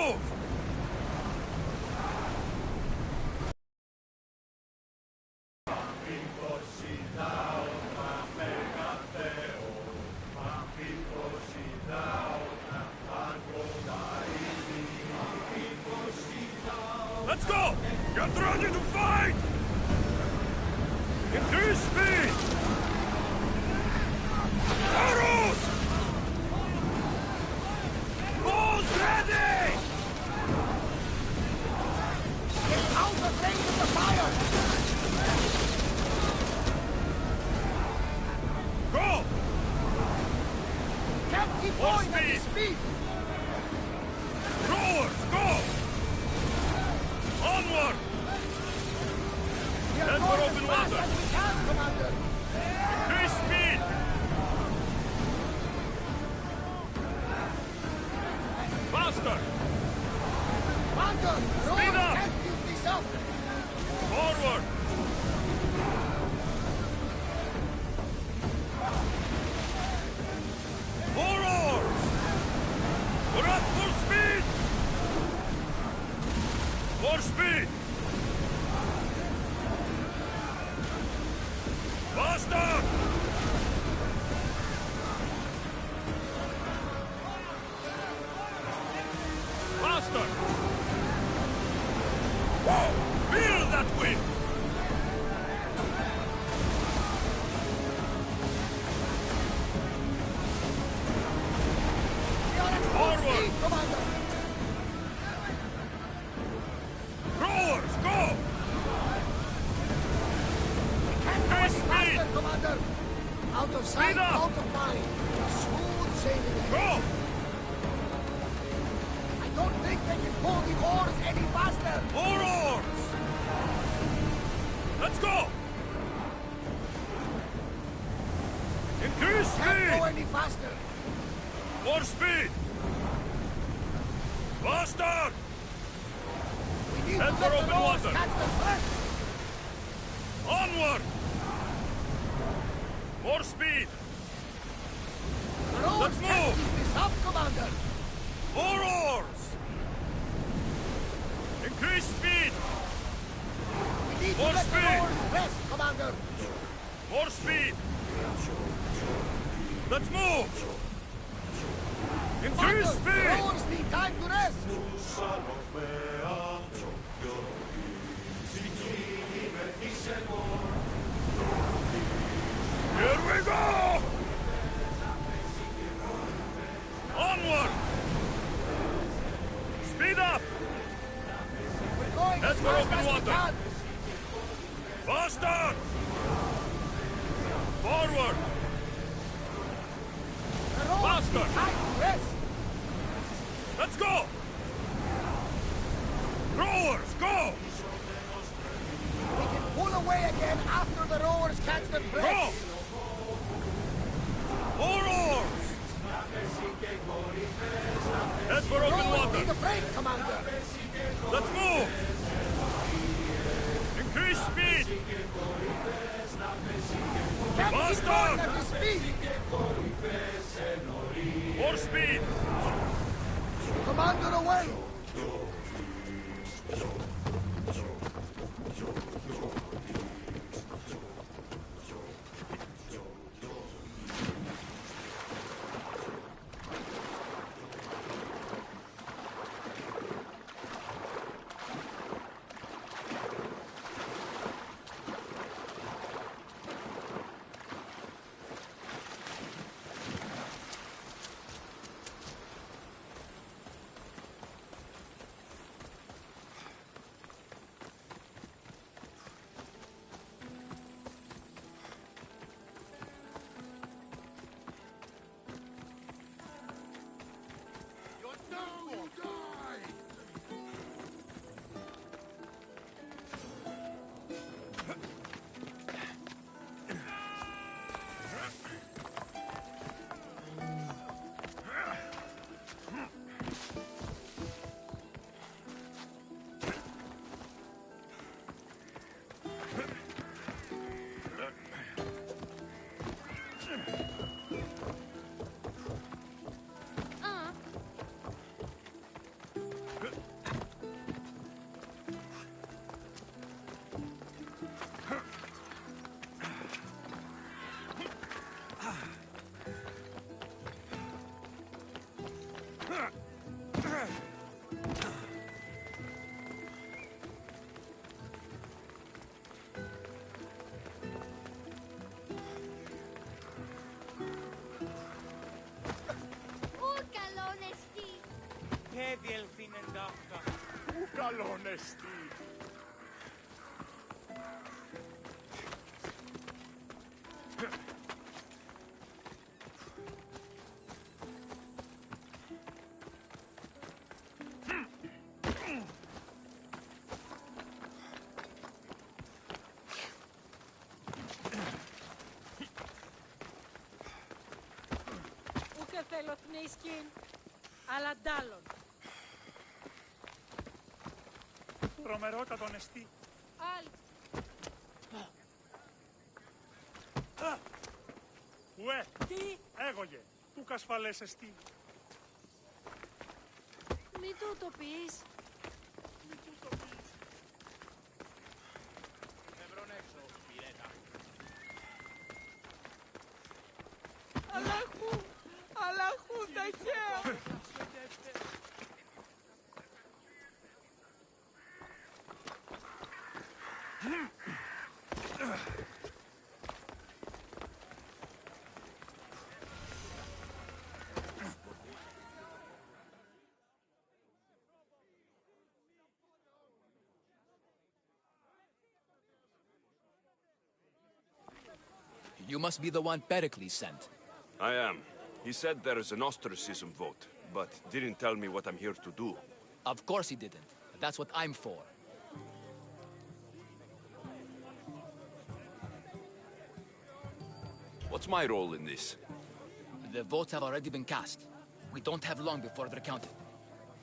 move! Let's go! Get ready to fight! Increase speed! Arrows! Balls ready! Get out of range of the fire! Go! Can't keep More going at this speed! Throwers, go! Onward! We are Head for going open as fast water. as we can, Commander! Increase speed! Faster! Commander, the Speed road up! can't keep this up! Forward! More oars! We're at full speed! More speed! Faster! Faster! Whoa! Feel that wind! We are at full Forward. speed, Commander! Throwers, go! Can't go Increase any faster, speed. Commander! Out of sight, Speed up. out of mind! Smooth sailing ahead. Go! I don't think they can pull the oars any faster! More oars! Let's go! Increase Can't go speed! any faster! More speed! Faster! We need Head to for let the open oars water. catch the breath! Onward! More speed! The roads Let's can't move. keep this up, Commander! More oars! Increase speed! We need More to let speed. the oars rest, Commander! More speed! Let's move! Increase Commander, the speed! oars need time to rest! Here we go! Onward! Speed up! We're going Head as for fast open as we water. can! Faster! Forward! The roads Faster. need time to rest! Let's go! Rowers, go! We can pull away again after the rowers catch their Go! breath! More oars! Head for open Rowers need a water! break, Commander! Let's move! Increase speed! Can't keep Faster. going at this speed! More speed! Commander, away! διελθύνεν ταύτα. Πού καλόν εστί. Ούτε θέλω θνίσκιν, αλλά ντάλλον. Τρομερότατον εστί. Άλλη. Ουε, Τι, έγωγε. Πού κασφαλές εστί. μη του το πεις. Αλλαχού τα χέρια. You must be the one Pericles sent. I am. He said there is an ostracism vote, but didn't tell me what I'm here to do. Of course he didn't. That's what I'm for. What's my role in this? The votes have already been cast. We don't have long before they're counted.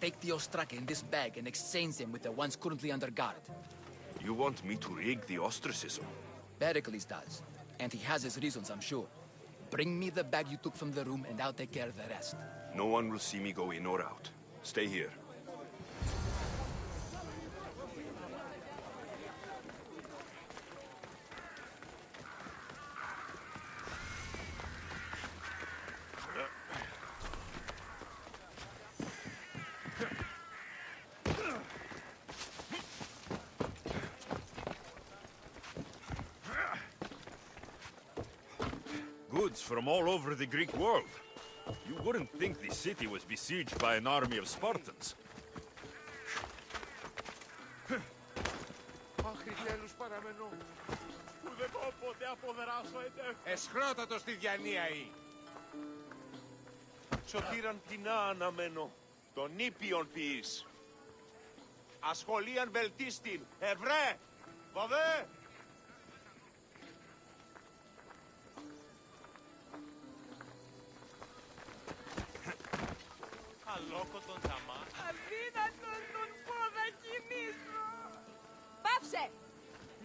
Take the ostraka in this bag and exchange them with the ones currently under guard. You want me to rig the ostracism? Pericles does. And he has his reasons, I'm sure. Bring me the bag you took from the room and I'll take care of the rest. No one will see me go in or out. Stay here. Goods from all over the Greek world. You wouldn't think the city was besieged by an army of Spartans. Άχρη τέλους παραμενώ. Που δεν πω ποτέ αποδράσω ετεύχο. Εσχρότατο στη διανοίαη. Σωτήραν ποινά αναμένω. Τον ήπιον ποιείς. Ασχολίαν βελτίστην. Ευρέ! Βοδέ! Αλόκοτον ταμά. Αδύνατον τον πόδα κινήσω. Πάψε!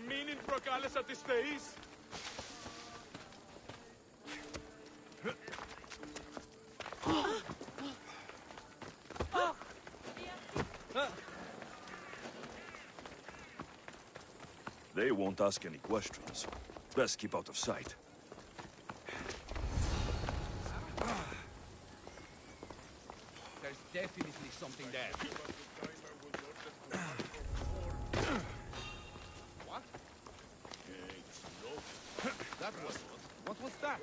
Μήνυν προκάλεσα της θεής. They won't ask any questions. Best keep out of sight. There's definitely something there. What? That was what was that?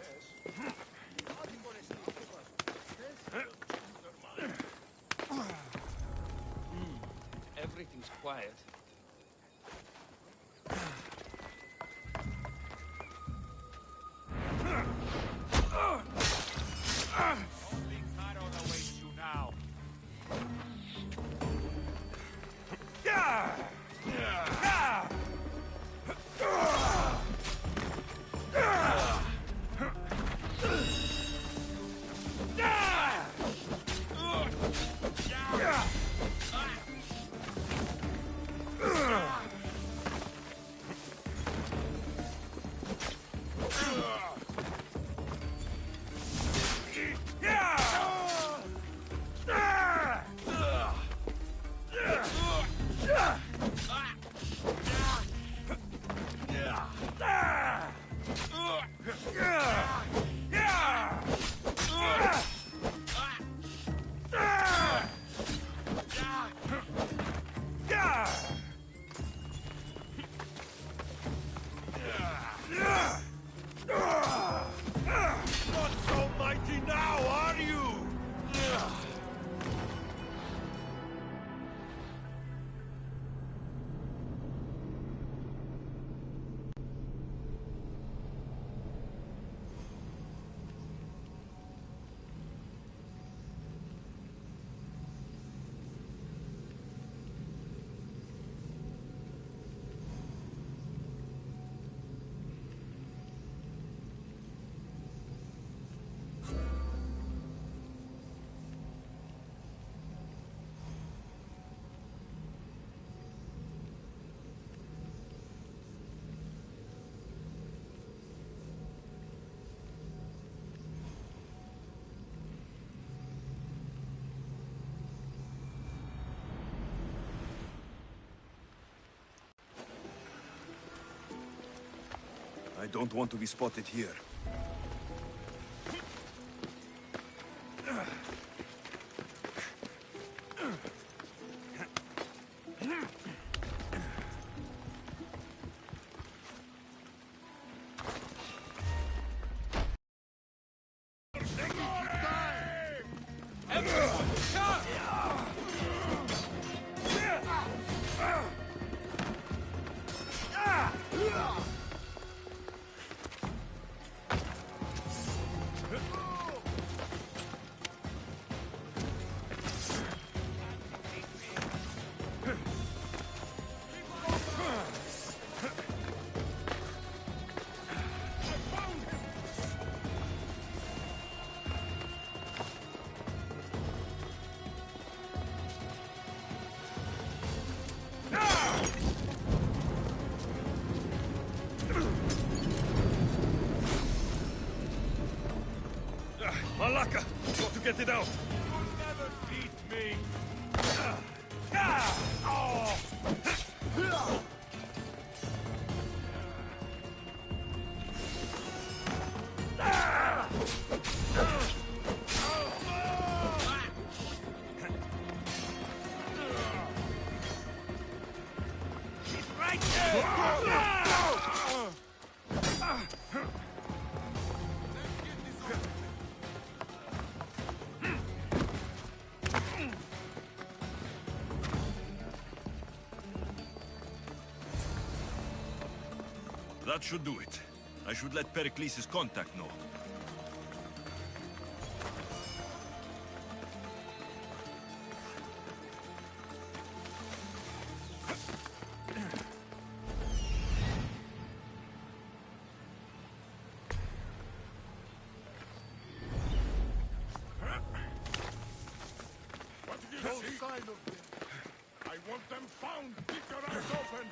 Everything's quiet. Only Chiron awaits you now. I don't want to be spotted here. Malaka! Got to get it out! You'll never beat me! He's right there! That should do it. I should let Pericles' contact know. No sign of them. I want them found. Keep your eyes open.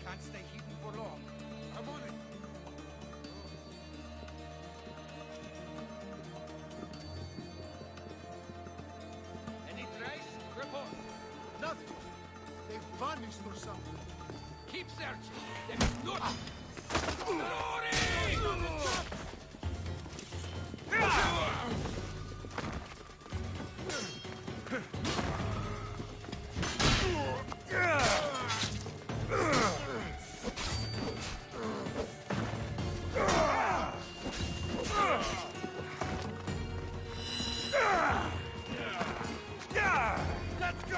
Can't stay hidden for long. I'm on it. Any trace? Report. Nothing. They've vanished or something. Keep searching. There's nothing. Glory! Let's go!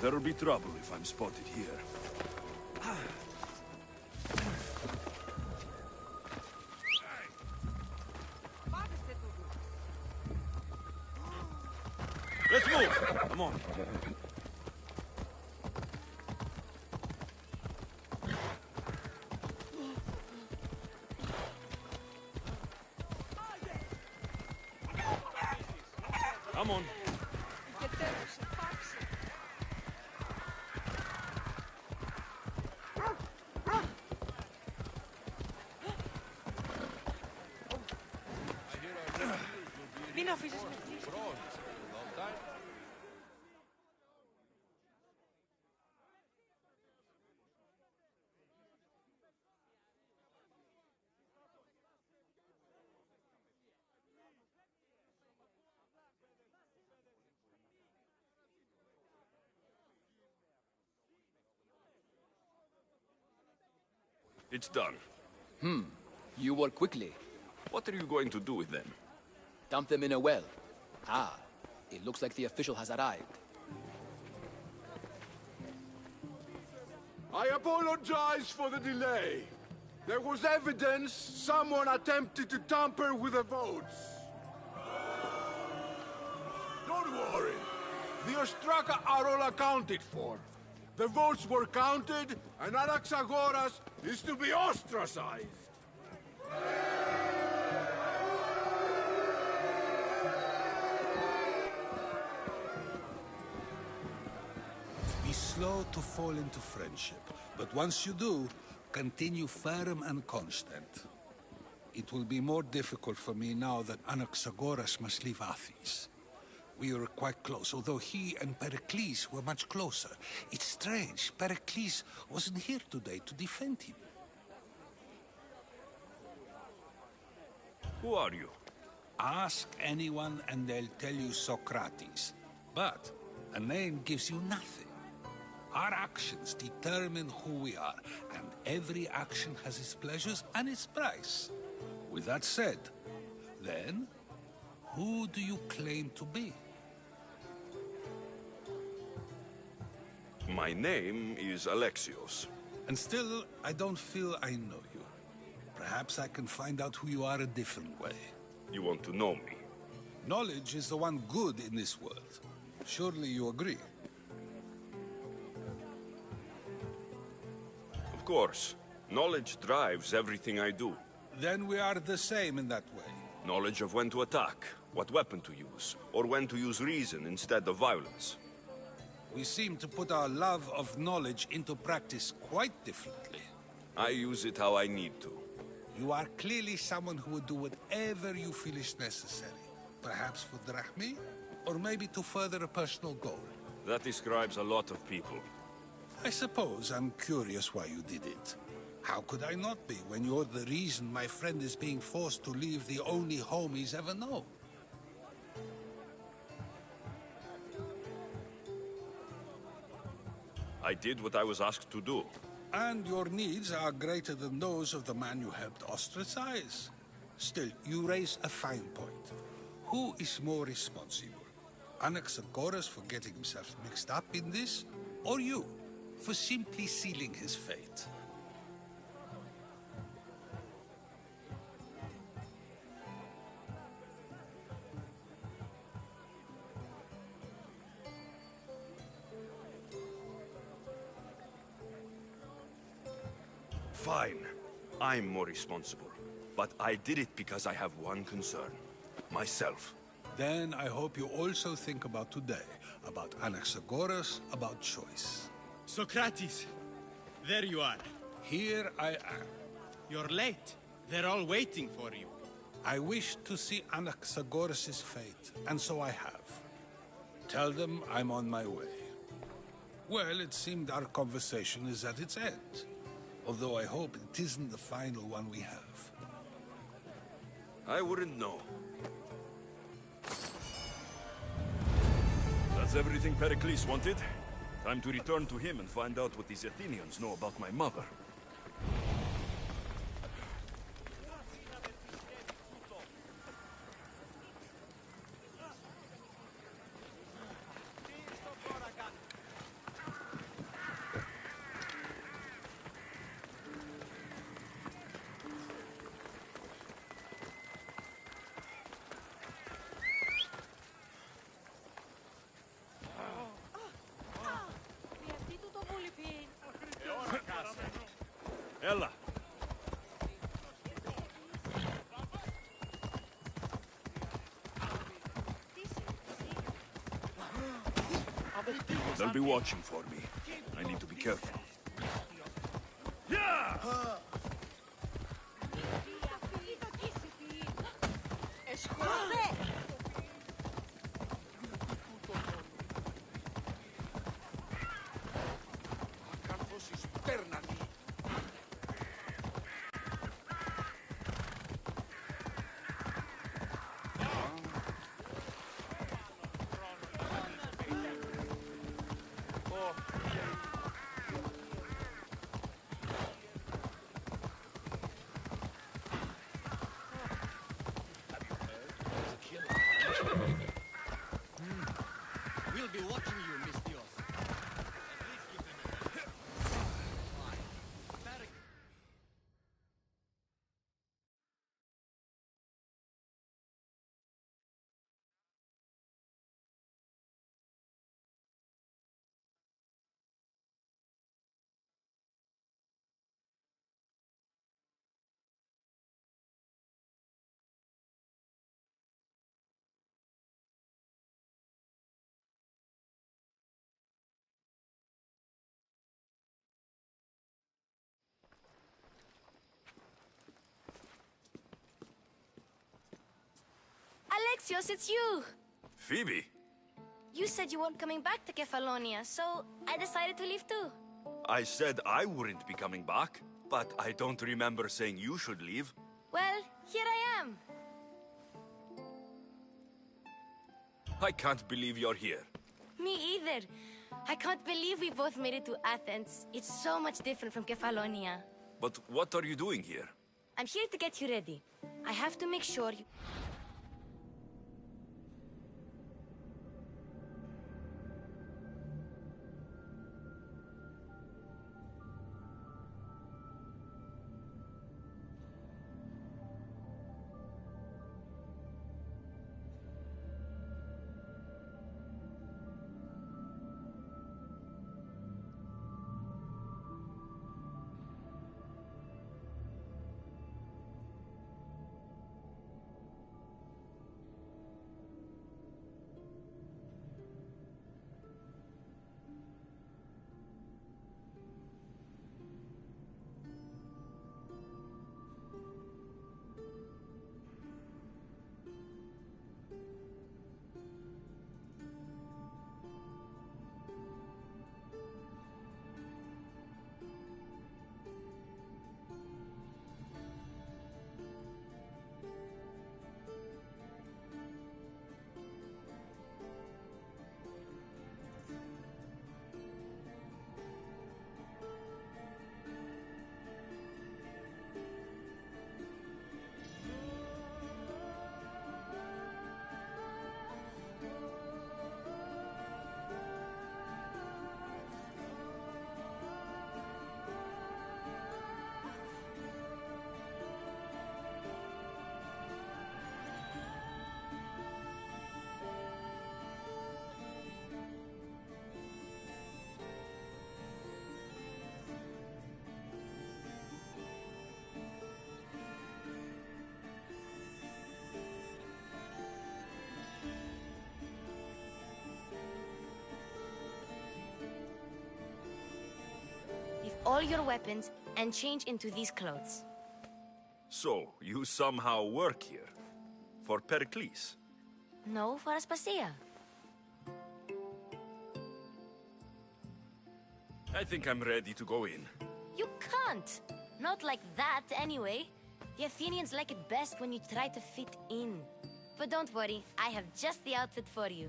There'll be trouble if I'm spotted here. Let's move! Come on. Come on. Μην αφήσεις με κλείσει. It's done. You work quickly. What are you going to do with them? Dump them in a well. Ah, it looks like the official has arrived. I apologize for the delay. There was evidence someone attempted to tamper with the votes. Don't worry. The Ostraka are all accounted for. The votes were counted, and Anaxagoras is to be ostracized. Be slow to fall into friendship, but once you do, continue firm and constant. It will be more difficult for me now that Anaxagoras must leave Athens. We were quite close, although he and Pericles were much closer. It's strange, Pericles wasn't here today to defend him. Who are you? Ask anyone and they'll tell you Socrates. But a name gives you nothing. Our actions determine who we are, and every action has its pleasures and its price. With that said, then, who do you claim to be? My name is Alexios. And still, I don't feel I know you. Perhaps I can find out who you are a different way. You want to know me? Knowledge is the one good in this world. Surely you agree? Of course. Knowledge drives everything I do. Then we are the same in that way. Knowledge of when to attack, what weapon to use, or when to use reason instead of violence. We seem to put our love of knowledge into practice quite differently. I use it how I need to. You are clearly someone who would do whatever you feel is necessary. Perhaps for drachmi, or maybe to further a personal goal. That describes a lot of people. I suppose I'm curious why you did it. How could I not be when you're the reason my friend is being forced to leave the only home he's ever known? I did what I was asked to do. And your needs are greater than those of the man you helped ostracize. Still, you raise a fine point. Who is more responsible? Anaxagoras for getting himself mixed up in this? Or you, for simply sealing his fate? Fine. I'm more responsible. But I did it because I have one concern. Myself. Then I hope you also think about today. About Anaxagoras, about choice. Socrates! There you are. Here I am. You're late. They're all waiting for you. I wish to see Anaxagoras' fate, and so I have. Tell them I'm on my way. Well, it seemed our conversation is at its end. Although I hope it isn't the final one we have. I wouldn't know. That's everything Pericles wanted. Time to return to him and find out what these Athenians know about my mother. They'll be watching for me. I need to be careful. Yeah! We'll be watching you, Miss Dios. Alexios, it's you! Phoebe? You said you weren't coming back to Kefalonia, so I decided to leave too. I said I wouldn't be coming back, but I don't remember saying you should leave. Well, here I am. I can't believe you're here. Me either. I can't believe we both made it to Athens. It's so much different from Kefalonia. But what are you doing here? I'm here to get you ready. I have to make sure you... Leave all your weapons and change into these clothes. So, you somehow work here? For Pericles? No, for Aspasia. I think I'm ready to go in. You can't! Not like that, anyway. The Athenians like it best when you try to fit in. But don't worry, I have just the outfit for you.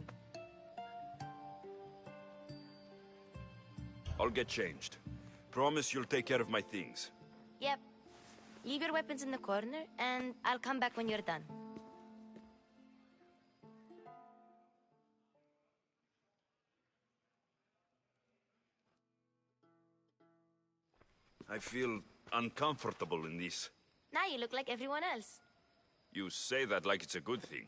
I'll get changed. Promise you'll take care of my things. Yep. Leave your weapons in the corner, and I'll come back when you're done. I feel uncomfortable in this. Now you look like everyone else. You say that like it's a good thing.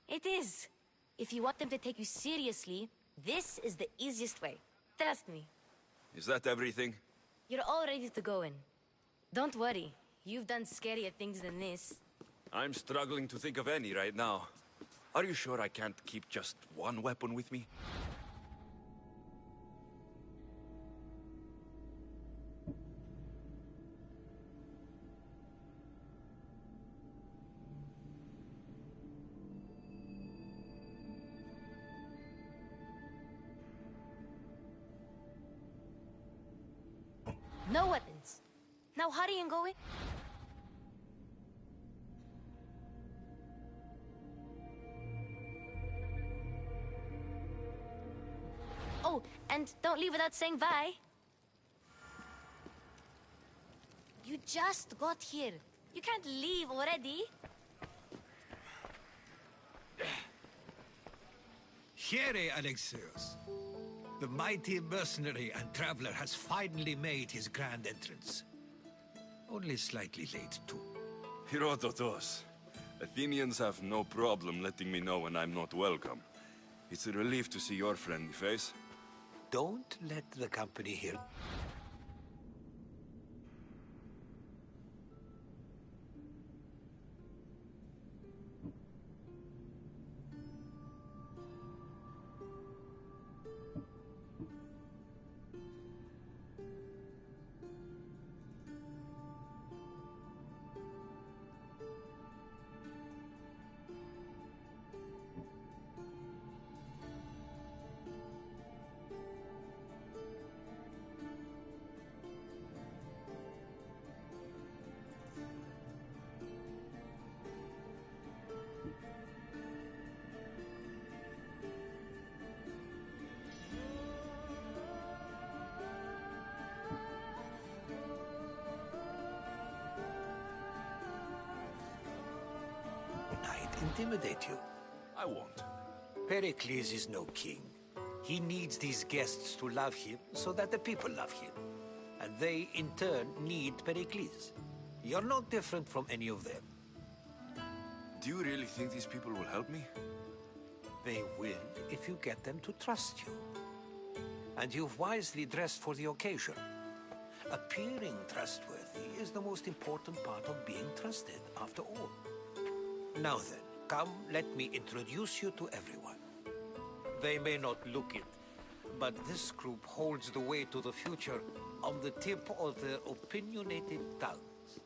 It is. If you want them to take you seriously, this is the easiest way. Trust me. Is that everything? You're all ready to go in. Don't worry. You've done scarier things than this. I'm struggling to think of any right now. Are you sure I can't keep just one weapon with me? No weapons. Now hurry and go in. Oh, and don't leave without saying bye. You just got here. You can't leave already. Here, Alexios. The mighty mercenary and traveler has finally made his grand entrance. Only slightly late, too. Herodotos. Athenians have no problem letting me know when I'm not welcome. It's a relief to see your friendly face. Don't let the company here... intimidate you. I won't. Pericles is no king. He needs these guests to love him so that the people love him. And they, in turn, need Pericles. You're no different from any of them. Do you really think these people will help me? They will if you get them to trust you. And you've wisely dressed for the occasion. Appearing trustworthy is the most important part of being trusted, after all. Now then, come, let me introduce you to everyone. They may not look it, but this group holds the way to the future on the tip of their opinionated tongues.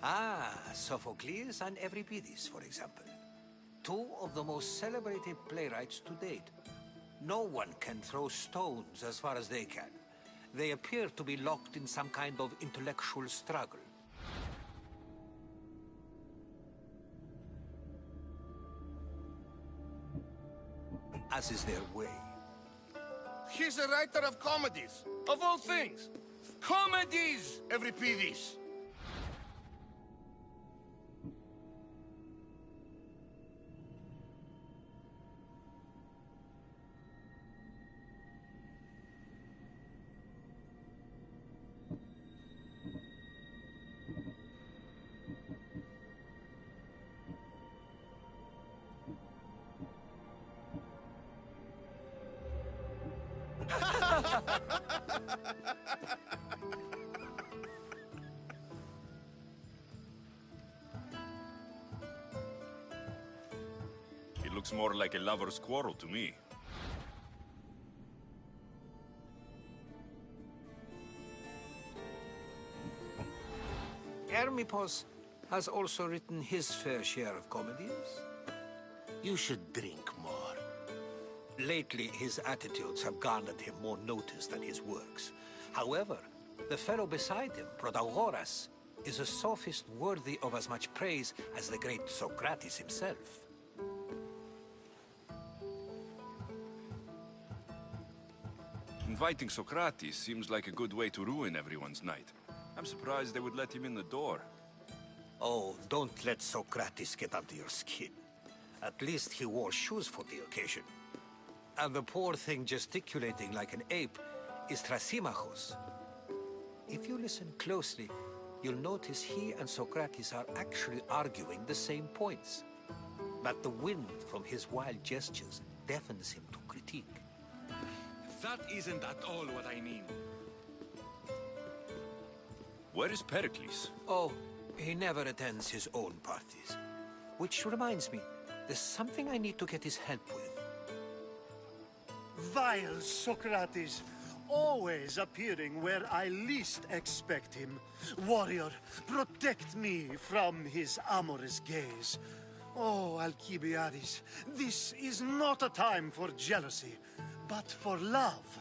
Ah, Sophocles and Euripides, for example. Two of the most celebrated playwrights to date. No one can throw stones as far as they can. They appear to be locked in some kind of intellectual struggle. As is their way. He's a writer of comedies, of all things. Comedies, Euripides. It looks more like a lover's quarrel to me. Hermippos has also written his fair share of comedies. You should drink more. Lately, his attitudes have garnered him more notice than his works. However, the fellow beside him, Protagoras, is a sophist worthy of as much praise as the great Socrates himself. Inviting Socrates seems like a good way to ruin everyone's night. I'm surprised they would let him in the door. Oh, don't let Socrates get under your skin. At least he wore shoes for the occasion. And the poor thing gesticulating like an ape is Thrasymachos. If you listen closely, you'll notice he and Socrates are actually arguing the same points. But the wind from his wild gestures deafens him to critique. That isn't at all what I mean. Where is Pericles? Oh, he never attends his own parties. Which reminds me, there's something I need to get his help with. Vile Socrates, always appearing where I least expect him. Warrior, protect me from his amorous gaze. Oh, Alcibiades, this is not a time for jealousy, but for love.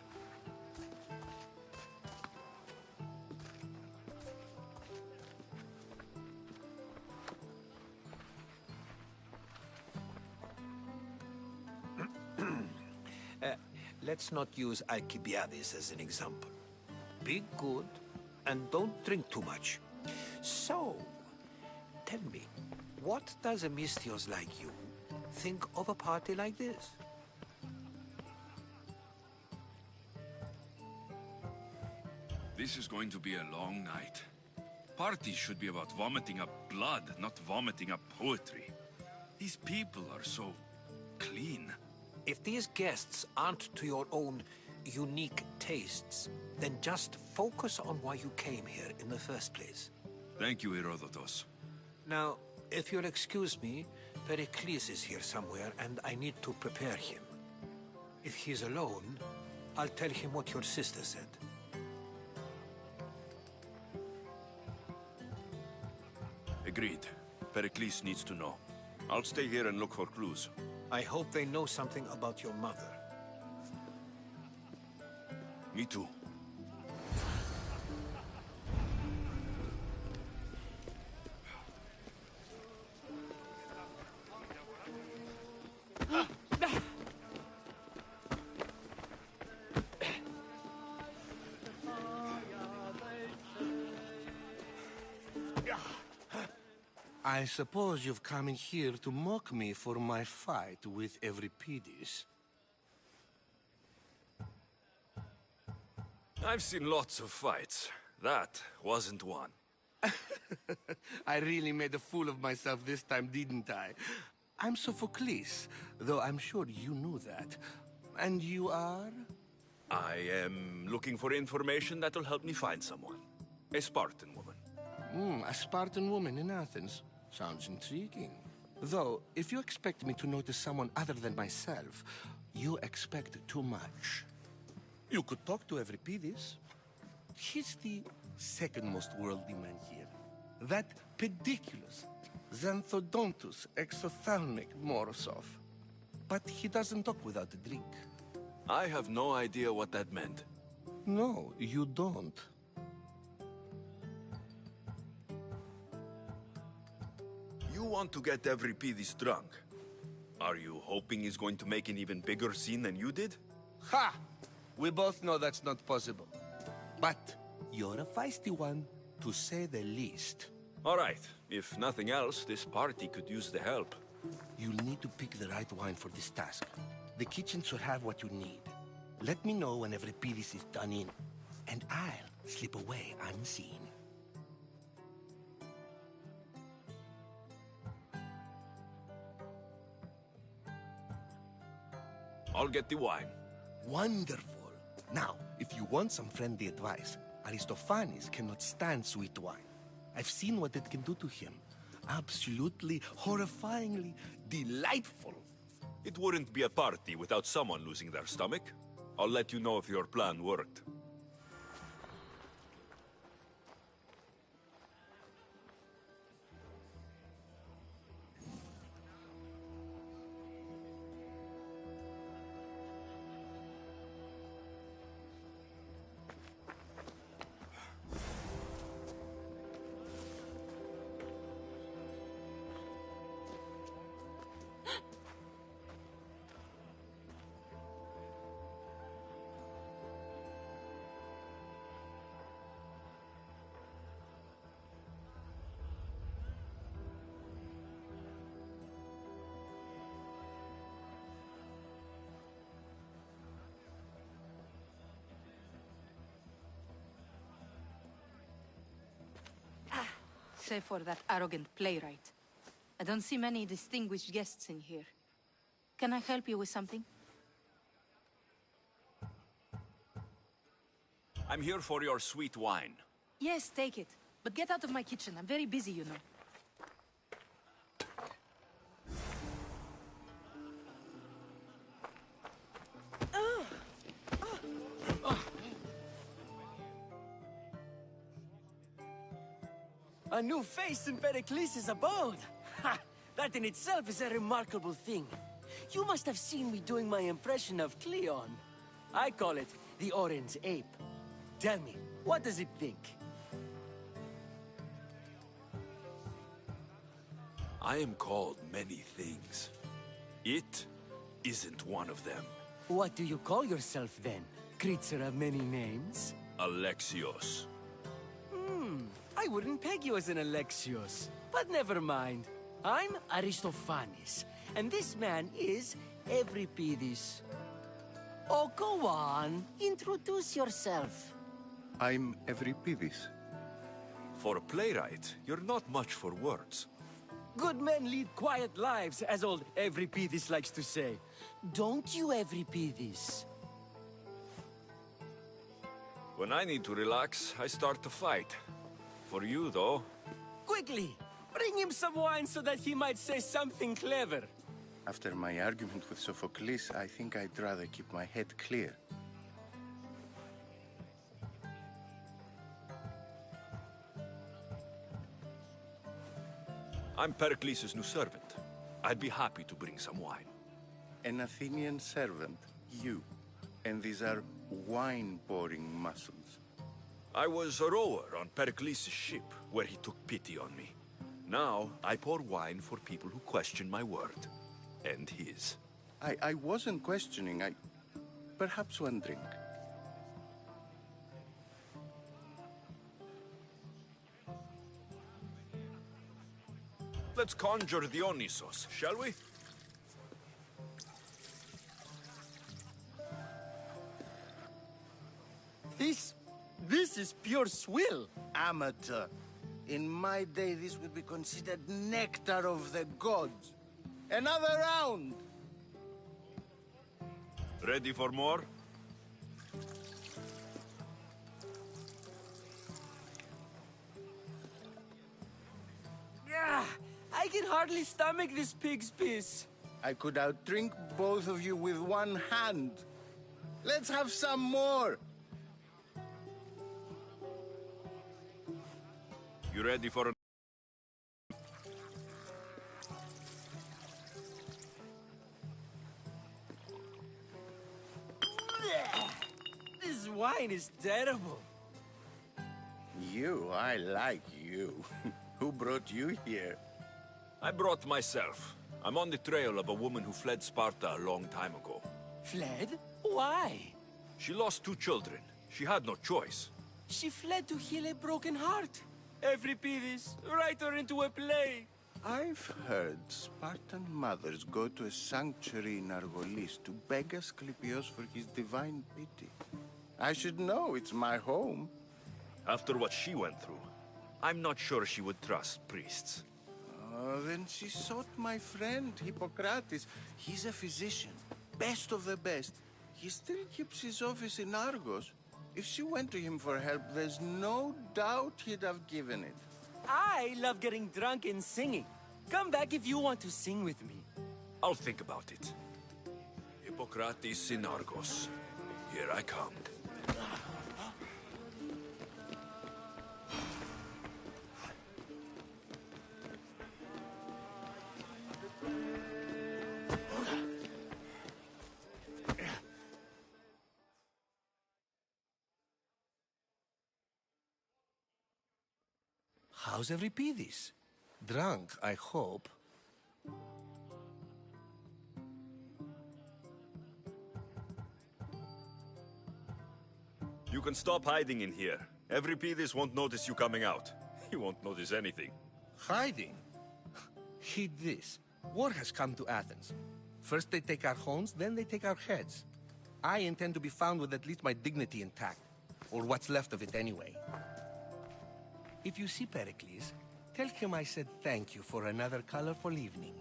let's not use Alcibiades as an example. Be good, and don't drink too much. So, tell me, what does a Misthios like you think of a party like this? This is going to be a long night. Parties should be about vomiting up blood, not vomiting up poetry. These people are so clean. If these guests aren't to your own unique tastes, then just focus on why you came here in the first place. Thank you, Herodotus. Now, if you'll excuse me, Pericles is here somewhere, and I need to prepare him. If he's alone, I'll tell him what your sister said. Agreed. Pericles needs to know. I'll stay here and look for clues. I hope they know something about your mother. Me too. I suppose you've come in here to mock me for my fight with Euripides. I've seen lots of fights. That wasn't one. I really made a fool of myself this time, didn't I? I'm Sophocles, though I'm sure you knew that. And you are? I am looking for information that'll help me find someone. A Spartan woman. A Spartan woman in Athens. Sounds intriguing. Though, if you expect me to notice someone other than myself, you expect too much. You could talk to Euripides. He's the second most worldly man here. That pediculous, xanthodontus, exophthalmic Morosov. But he doesn't talk without a drink. I have no idea what that meant. No, you don't. You want to get Euripides drunk. Are you hoping he's going to make an even bigger scene than you did? Ha! We both know that's not possible. But you're a feisty one, to say the least. All right. If nothing else, this party could use the help. You'll need to pick the right wine for this task. The kitchen should have what you need. Let me know when Euripides is done in, and I'll slip away unseen. I'll get the wine. Wonderful. Now, if you want some friendly advice, Aristophanes cannot stand sweet wine. I've seen what it can do to him. Absolutely, horrifyingly delightful. It wouldn't be a party without someone losing their stomach. I'll let you know if your plan worked. Save for that arrogant playwright. I don't see many distinguished guests in here. Can I help you with something? I'm here for your sweet wine. Yes, take it. But get out of my kitchen. I'm very busy, you know. A new face in Pericles' abode! Ha! That in itself is a remarkable thing. You must have seen me doing my impression of Cleon. I call it the Orange Ape. Tell me, what does it think? I am called many things. It isn't one of them. What do you call yourself, then? Creature of many names? Alexios. I wouldn't peg you as an Alexios. But never mind. I'm Aristophanes, and this man is Remedyz. Oh, go on. Introduce yourself. I'm Remedyz. For a playwright, you're not much for words. Good men lead quiet lives, as old Remedyz likes to say. Don't you, Remedyz? When I need to relax, I start to fight. For you, though... Quickly! Bring him some wine so that he might say something clever. After my argument with Sophocles, I think I'd rather keep my head clear. I'm Pericles' new servant. I'd be happy to bring some wine. An Athenian servant, you. And these are wine-pouring muscles. I was a rower on Pericles' ship, where he took pity on me. Now, I pour wine for people who question my word. And his. I wasn't questioning. Perhaps one drink. Let's conjure Dionysos, shall we? This is pure swill. Amateur. In my day, this would be considered nectar of the gods. Another round! Ready for more? I can hardly stomach this pig's piss. I could outdrink both of you with one hand. Let's have some more! You ready for an... This wine is terrible. You, I like you. Who brought you here? I brought myself. I'm on the trail of a woman who fled Sparta a long time ago. Fled? Why? She lost 2 children. She had no choice. She fled to heal a broken heart. Remedyz, write her into a play. I've heard Spartan mothers go to a sanctuary in Argolis to beg Asclepios for his divine pity. I should know, it's my home. After what she went through, I'm not sure she would trust priests. Then she sought my friend, Hippocrates. He's a physician, best of the best. He still keeps his office in Argos. If she went to him for help, there's no doubt he'd have given it. I love getting drunk and singing. Come back if you want to sing with me. I'll think about it. Hippocrates in Argos. Here I come. How's Remedyz? Drunk, I hope. You can stop hiding in here. Remedyz won't notice you coming out. He won't notice anything. Hiding? Heed this. War has come to Athens. First they take our homes, then they take our heads. I intend to be found with at least my dignity intact. Or what's left of it anyway. If you see Pericles, tell him I said thank you for another colorful evening.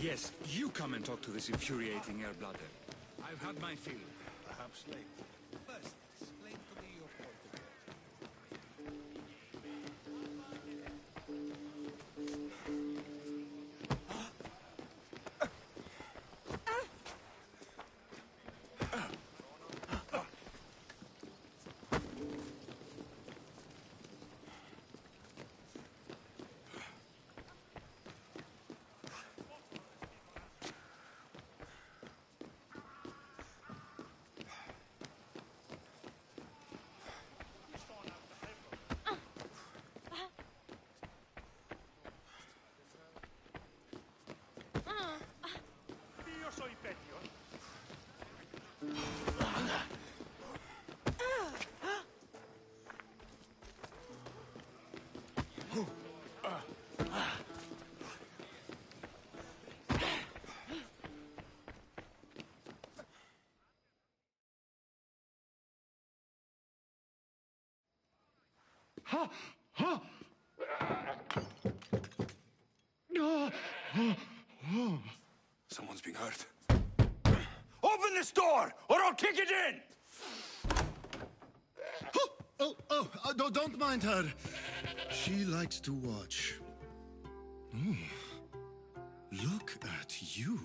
Yes, you come and talk to this infuriating air-blooder. I've had my fill. Perhaps later. First, explain to me your point of view. Io soy Petio. Someone's being hurt. Open this door, or I'll kick it in! No, don't mind her. She likes to watch. Oh, look at you.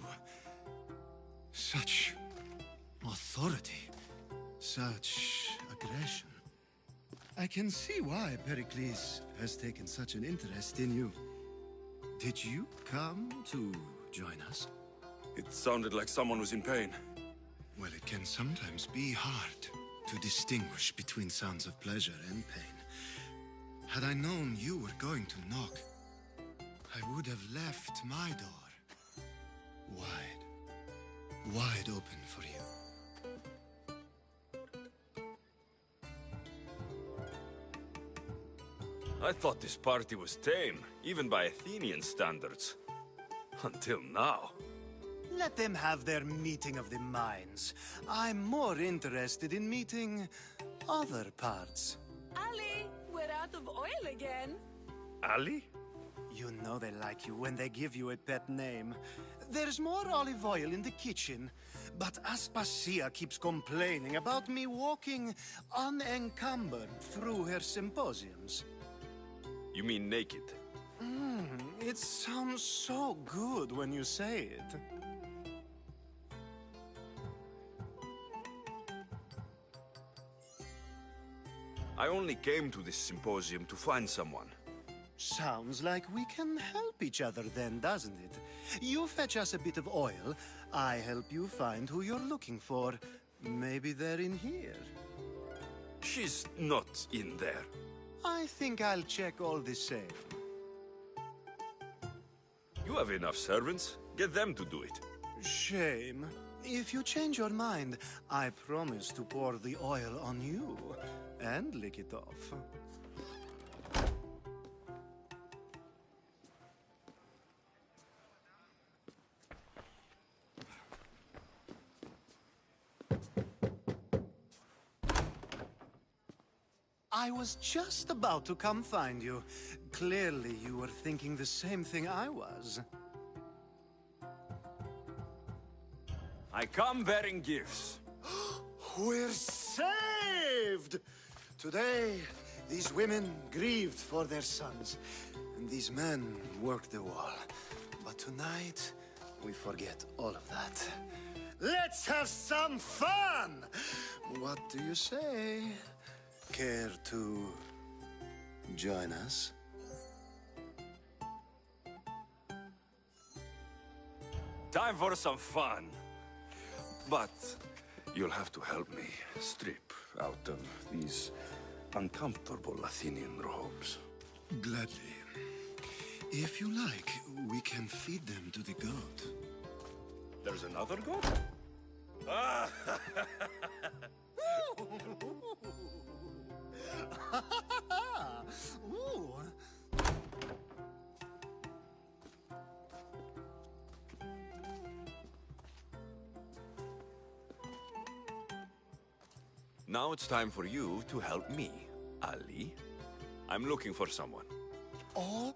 Such authority. Such aggression. I can see why Pericles has taken such an interest in you. Did you come to join us? It sounded like someone was in pain. Well, it can sometimes be hard to distinguish between sounds of pleasure and pain. Had I known you were going to knock, I would have left my door wide open for you. I thought this party was tame, even by Athenian standards. Until now. Let them have their meeting of the minds. I'm more interested in meeting other parts. Ali, we're out of oil again. Ali? You know they like you when they give you a pet name. There's more olive oil in the kitchen, but Aspasia keeps complaining about me walking unencumbered through her symposiums. You mean naked? It sounds so good when you say it. I only came to this symposium to find someone. Sounds like we can help each other then, doesn't it? You fetch us a bit of oil, I help you find who you're looking for. Maybe they're in here. She's not in there. I think I'll check all the same. You have enough servants. Get them to do it. Shame. If you change your mind, I promise to pour the oil on you and lick it off. I was just about to come find you. Clearly, you were thinking the same thing I was. I come bearing gifts. We're saved! Today, these women grieved for their sons, and these men worked the wall. But tonight, we forget all of that. Let's have some fun! What do you say? Care to join us? Time for some fun. But you'll have to help me strip out of these uncomfortable Athenian robes. Gladly. If you like, we can feed them to the goat. There's another goat? Ah! Ooh. Now it's time for you to help me, Ali. I'm looking for someone. Oh.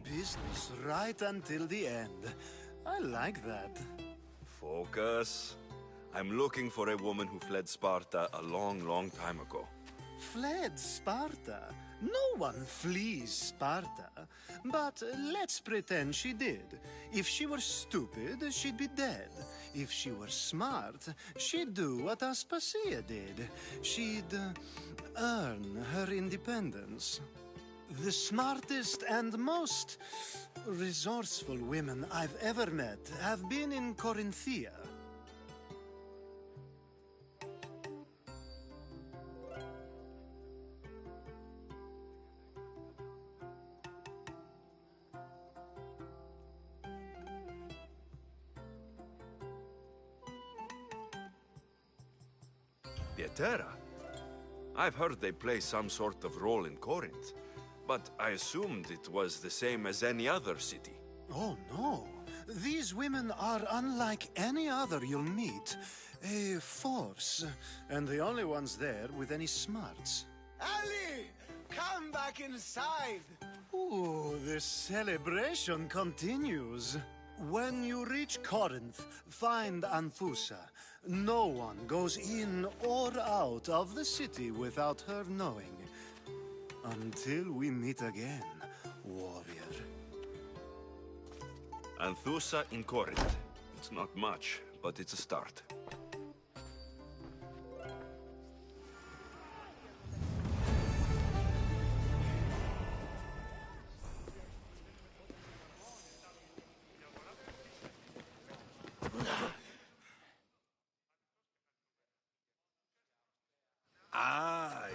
business right until the end. I like that. Focus. I'm looking for a woman who fled Sparta a long, long time ago. Fled Sparta? No one flees Sparta. But let's pretend she did. If she were stupid, she'd be dead. If she were smart, she'd do what Aspasia did. She'd earn her independence. The smartest and most resourceful women I've ever met have been in Corinthia. Pieterra? I've heard they play some sort of role in Corinth, but I assumed it was the same as any other city. Oh, no. These women are unlike any other you'll meet. A force, and the only ones there with any smarts. Ali! Come back inside! Ooh, the celebration continues. When you reach Corinth, find Anthusa. No one goes in or out of the city without her knowing. Until we meet again, warrior. Anthusa in Corinth. It's not much, but it's a start.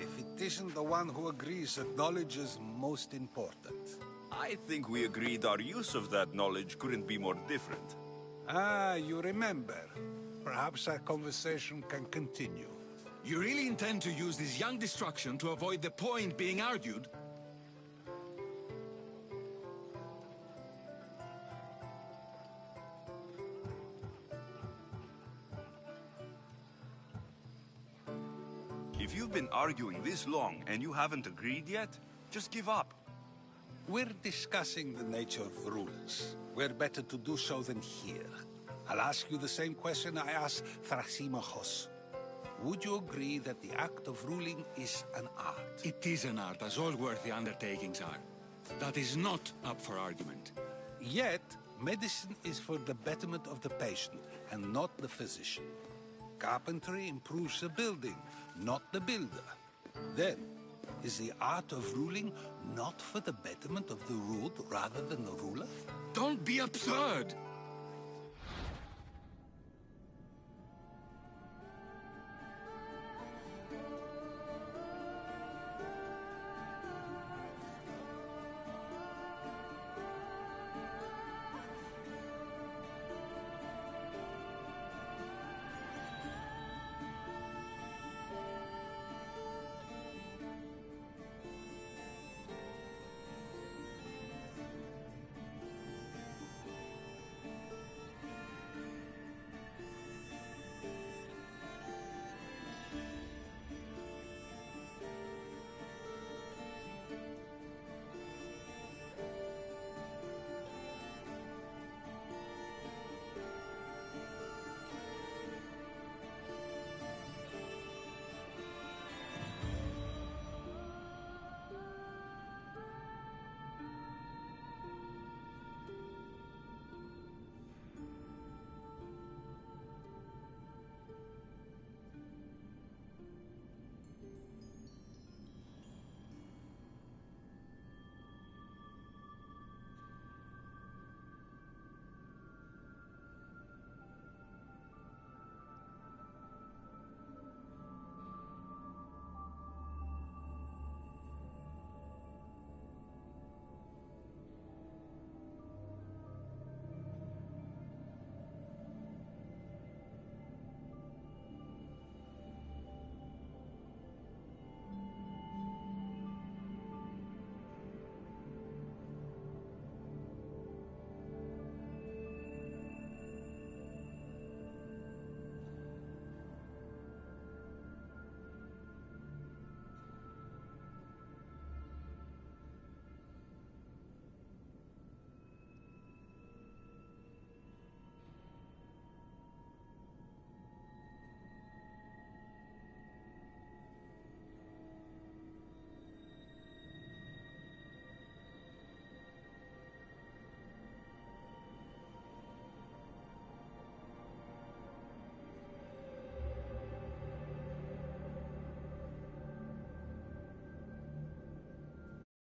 If it isn't the one who agrees that knowledge is most important. I think we agreed our use of that knowledge couldn't be more different. You remember. Perhaps our conversation can continue. You really intend to use this young destruction to avoid the point being argued? If you've been arguing this long and you haven't agreed yet, just give up. We're discussing the nature of rules. Where better to do so than here? I'll ask you the same question I asked Thrasymachos. Would you agree that the act of ruling is an art? It is an art, as all worthy undertakings are. That is not up for argument. Yet, medicine is for the betterment of the patient, and not the physician. Carpentry improves the building, not the builder. Then, is the art of ruling not for the betterment of the ruled rather than the ruler? Don't be absurd!